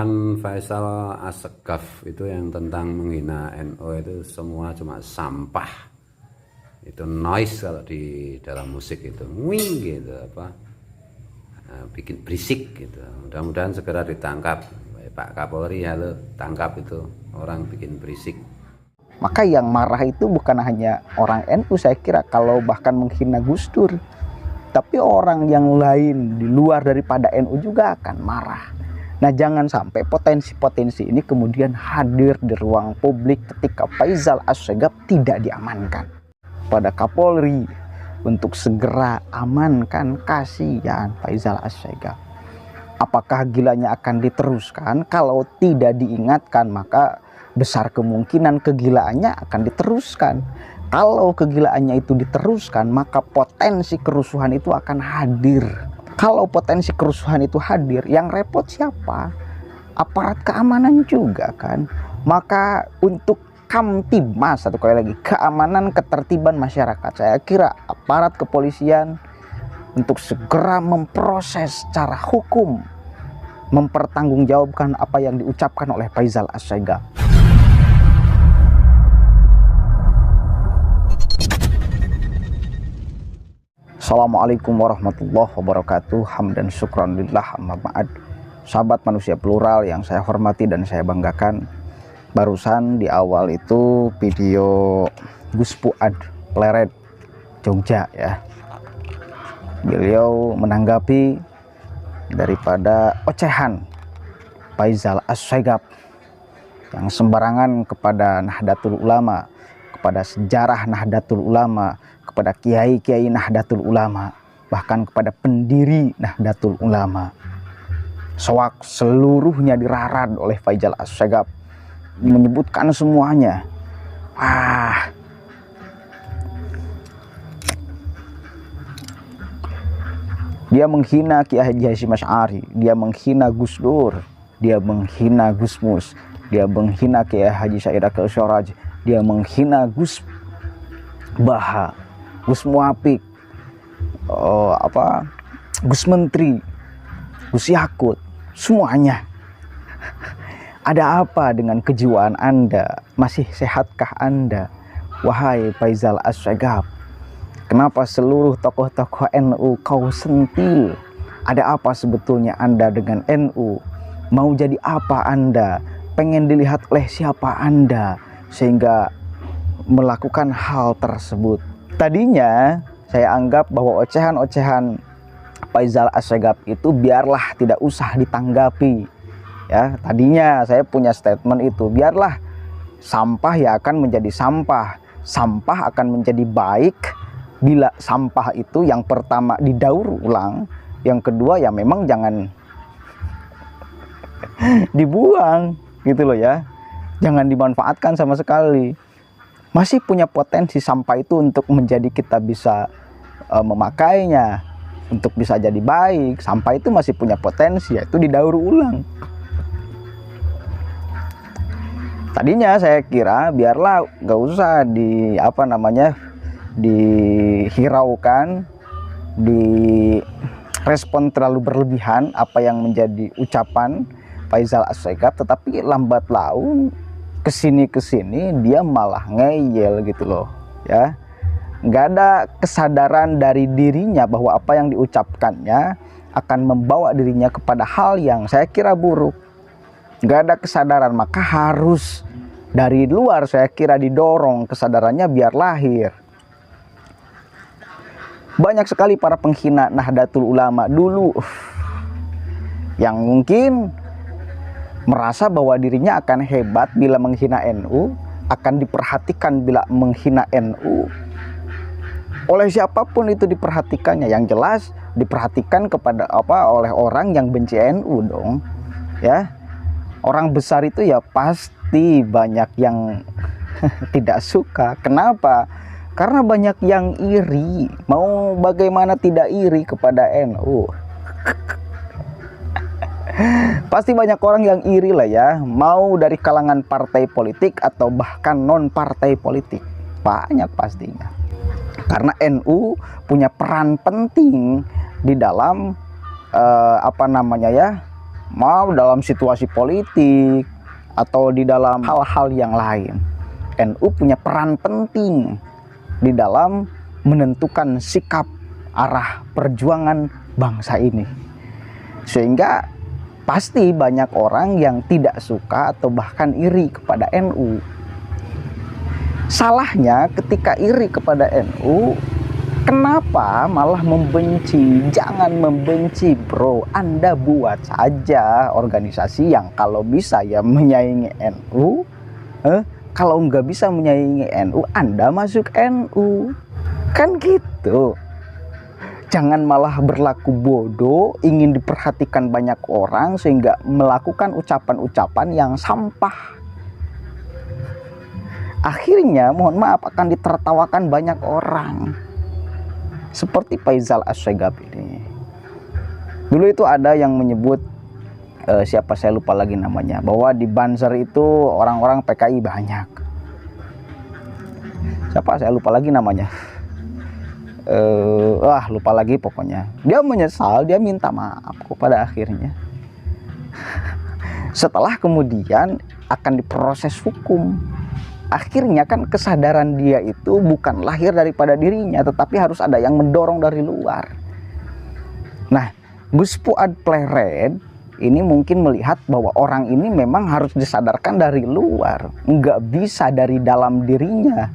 ucapan Faisal Assegaf itu yang tentang menghina NU itu semua cuma sampah. Itu noise kalau di dalam musik itu wing gitu apa bikin berisik gitu. Mudah-mudahan segera ditangkap Pak Kapolri, halo tangkap itu orang bikin berisik. Maka yang marah itu bukan hanya orang NU, saya kira, kalau bahkan menghina Gus Dur, tapi orang yang lain di luar daripada NU juga akan marah. Nah, jangan sampai potensi-potensi ini kemudian hadir di ruang publik ketika Faisal Assegaf tidak diamankan. Pada Kapolri untuk segera amankan, kasihan Faisal Assegaf. Apakah gilanya akan diteruskan? Kalau tidak diingatkan, maka besar kemungkinan kegilaannya akan diteruskan. Kalau kegilaannya itu diteruskan, maka potensi kerusuhan itu akan hadir. Kalau potensi kerusuhan itu hadir, yang repot siapa? Aparat keamanan juga kan. Maka untuk Kamtibmas, satu kali lagi, keamanan ketertiban masyarakat, saya kira aparat kepolisian untuk segera memproses secara hukum, mempertanggungjawabkan apa yang diucapkan oleh Faisal Assegaf. Assalamualaikum warahmatullahi wabarakatuh. Hamdan syukran lillah, amma ba'd. Sahabat manusia plural yang saya hormati dan saya banggakan, barusan di awal itu video Gus Fuad Pleret Jogja ya. Beliau menanggapi daripada ocehan Faisal Assegaf yang sembarangan kepada Nahdlatul Ulama, kepada sejarah Nahdlatul Ulama, kepada kiai-kiai Nahdlatul Ulama, bahkan kepada pendiri Nahdlatul Ulama. Sewak seluruhnya dirarat oleh Faisal Assegaf, menyebutkan semuanya. Dia menghina Kiai Haji Hasyim Asy'ari, dia menghina Gus Dur, dia menghina Gus Mus, dia menghina Kiai Haji Said Akil Siraj, dia menghina Gus Baha, Gus Muafik, Gus Menteri, Gus Yakut, semuanya. Ada apa dengan kejiwaan Anda? Masih sehatkah Anda? Wahai Faisal Assegaf, kenapa seluruh tokoh-tokoh NU kau sentil? Ada apa sebetulnya Anda dengan NU? Mau jadi apa Anda? Pengen dilihat oleh siapa Anda sehingga melakukan hal tersebut? Tadinya saya anggap bahwa ocehan-ocehan Faisal Assegaf itu biarlah tidak usah ditanggapi. Ya, tadinya saya punya statement itu, biarlah sampah ya akan menjadi sampah. Sampah akan menjadi baik bila sampah itu yang pertama didaur ulang, yang kedua ya memang jangan dibuang gitu loh ya. Jangan dimanfaatkan sama sekali. Masih punya potensi sampah itu untuk menjadi kita bisa memakainya, untuk bisa jadi baik. Sampah itu masih punya potensi, yaitu didaur ulang. Tadinya saya kira biarlah gak usah dihiraukan, direspon terlalu berlebihan apa yang menjadi ucapan Faisal Assegaf, tetapi lambat laun kesini dia malah ngeyel gitu loh ya. Nggak ada kesadaran dari dirinya bahwa apa yang diucapkannya akan membawa dirinya kepada hal yang saya kira buruk. Nggak ada kesadaran, maka harus dari luar saya kira didorong kesadarannya biar lahir. Banyak sekali para penghina Nahdlatul Ulama dulu yang mungkin merasa bahwa dirinya akan hebat bila menghina NU, akan diperhatikan bila menghina NU. Oleh siapapun itu diperhatikannya, yang jelas diperhatikan kepada oleh orang yang benci NU dong. Ya. Orang besar itu ya pasti banyak yang tidak suka. Kenapa? Karena banyak yang iri. Mau bagaimana tidak iri kepada NU? Pasti banyak orang yang iri lah ya. Mau dari kalangan partai politik atau bahkan non partai politik. Banyak pastinya. Karena NU punya peran penting di dalam mau dalam situasi politik atau di dalam hal-hal yang lain. NU punya peran penting di dalam menentukan sikap arah perjuangan bangsa ini. Sehingga pasti banyak orang yang tidak suka atau bahkan iri kepada NU. Salahnya ketika iri kepada NU, kenapa malah membenci? Jangan membenci, bro. Anda buat saja organisasi yang kalau bisa ya menyaingi NU. Kalau nggak bisa menyaingi NU, Anda masuk NU. Kan gitu. Jangan malah berlaku bodoh, ingin diperhatikan banyak orang sehingga melakukan ucapan-ucapan yang sampah. Akhirnya mohon maaf akan ditertawakan banyak orang. Seperti Faisal Assegaf ini. Dulu itu ada yang menyebut, siapa saya lupa lagi namanya, bahwa di Banser itu orang-orang PKI banyak. Siapa saya lupa lagi namanya. Lupa lagi pokoknya. Dia menyesal, dia minta maaf pada akhirnya. Setelah kemudian akan diproses hukum. Akhirnya kan kesadaran dia itu bukan lahir daripada dirinya, tetapi harus ada yang mendorong dari luar. Nah, Gus Fuad Plered ini mungkin melihat bahwa orang ini memang harus disadarkan dari luar, nggak bisa dari dalam dirinya,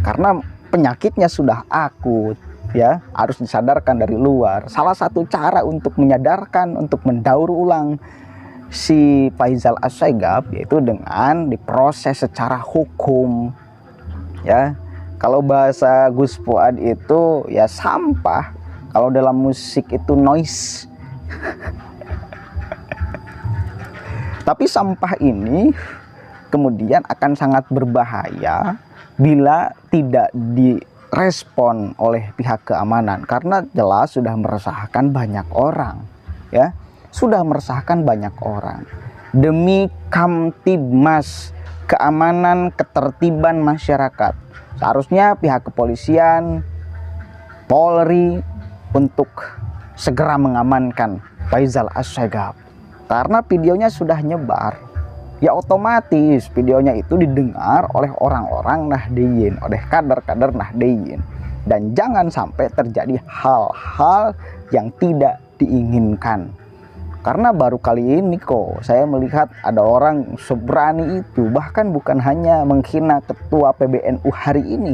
karena penyakitnya sudah akut, ya harus disadarkan dari luar. Salah satu cara untuk menyadarkan, untuk mendaur ulang si Faisal Assegaf yaitu dengan diproses secara hukum, ya. Kalau bahasa Gus Fuad itu ya sampah, kalau dalam musik itu noise. Tapi sampah ini kemudian akan sangat berbahaya bila tidak direspon oleh pihak keamanan, karena jelas sudah meresahkan banyak orang, ya. Sudah meresahkan banyak orang. Demi Kamtibmas, keamanan ketertiban masyarakat, seharusnya pihak kepolisian, Polri untuk segera mengamankan Faisal Assegaf. Karena videonya sudah nyebar, ya otomatis videonya itu didengar oleh orang-orang Nahdliyin, oleh kader-kader Nahdliyin. Dan jangan sampai terjadi hal-hal yang tidak diinginkan. Karena baru kali ini kok saya melihat ada orang seberani itu, bahkan bukan hanya menghina ketua PBNU hari ini,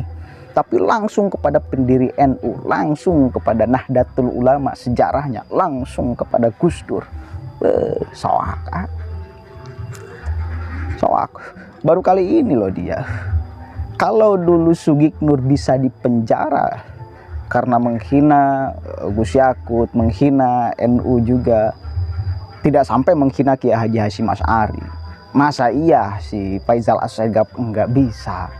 tapi langsung kepada pendiri NU, langsung kepada Nahdlatul Ulama sejarahnya, langsung kepada Gus Dur. Soak. Baru kali ini loh dia. Kalau dulu Sugiknur bisa dipenjara karena menghina Gus Yakut, menghina NU juga, tidak sampai menghina Kiai Haji Hasyim Asy'ari, masa iya si Faisal Assegaf enggak bisa?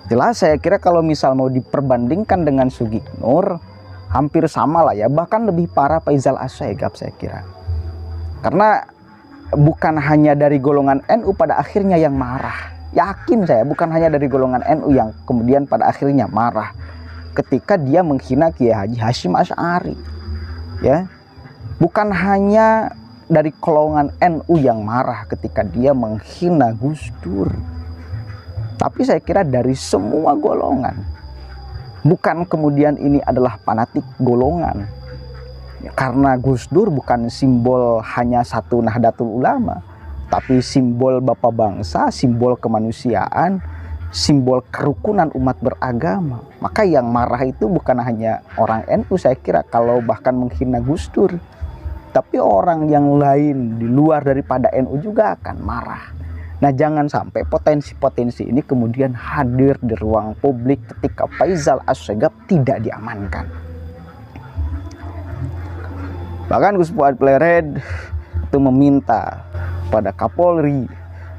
Jelas saya kira kalau misal mau diperbandingkan dengan Sugiknur, hampir sama lah ya, bahkan lebih parah Faisal Assegaf saya kira. Karena bukan hanya dari golongan NU pada akhirnya yang marah. Yakin saya bukan hanya dari golongan NU yang kemudian pada akhirnya marah ketika dia menghina Kiai Haji Hasyim Asy'ari. Ya. Bukan hanya dari golongan NU yang marah ketika dia menghina Gus Dur, tapi saya kira dari semua golongan. Bukan kemudian ini adalah fanatik golongan, karena Gus Dur bukan simbol hanya satu Nahdlatul Ulama, tapi simbol bapak bangsa, simbol kemanusiaan, simbol kerukunan umat beragama. Maka yang marah itu bukan hanya orang NU saya kira, kalau bahkan menghina Gus Dur, tapi orang yang lain di luar daripada NU juga akan marah. Nah, jangan sampai potensi-potensi ini kemudian hadir di ruang publik ketika Faisal Assegaf tidak diamankan. Bahkan Gus Fuad Plered itu meminta pada Kapolri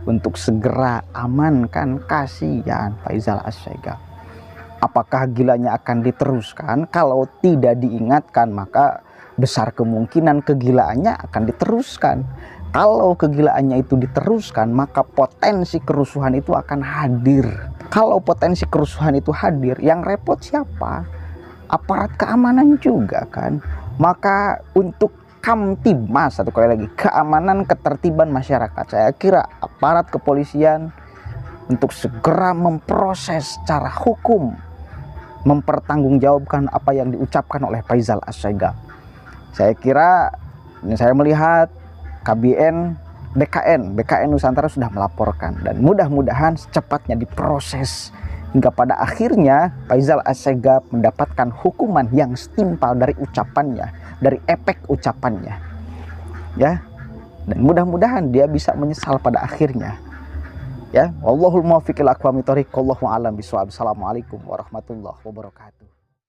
untuk segera amankan, kasihan Faisal Assegaf. Apakah gilanya akan diteruskan? Kalau tidak diingatkan, maka besar kemungkinan kegilaannya akan diteruskan. Kalau kegilaannya itu diteruskan, maka potensi kerusuhan itu akan hadir. Kalau potensi kerusuhan itu hadir, yang repot siapa? Aparat keamanan juga kan. Maka untuk Kamtibmas, satu kali lagi, keamanan ketertiban masyarakat. Saya kira aparat kepolisian untuk segera memproses secara hukum, mempertanggungjawabkan apa yang diucapkan oleh Faisal Assegaf. Saya kira, saya melihat BKN Nusantara sudah melaporkan, dan mudah-mudahan secepatnya diproses hingga pada akhirnya Faisal Assegaf mendapatkan hukuman yang setimpal dari ucapannya, dari efek ucapannya, ya. Dan mudah-mudahan dia bisa menyesal pada akhirnya. Ya, wallahul muwaffiq ila aqwamit thoriq, wallahu a'lam bishawab. Assalamualaikum warahmatullahi wabarakatuh.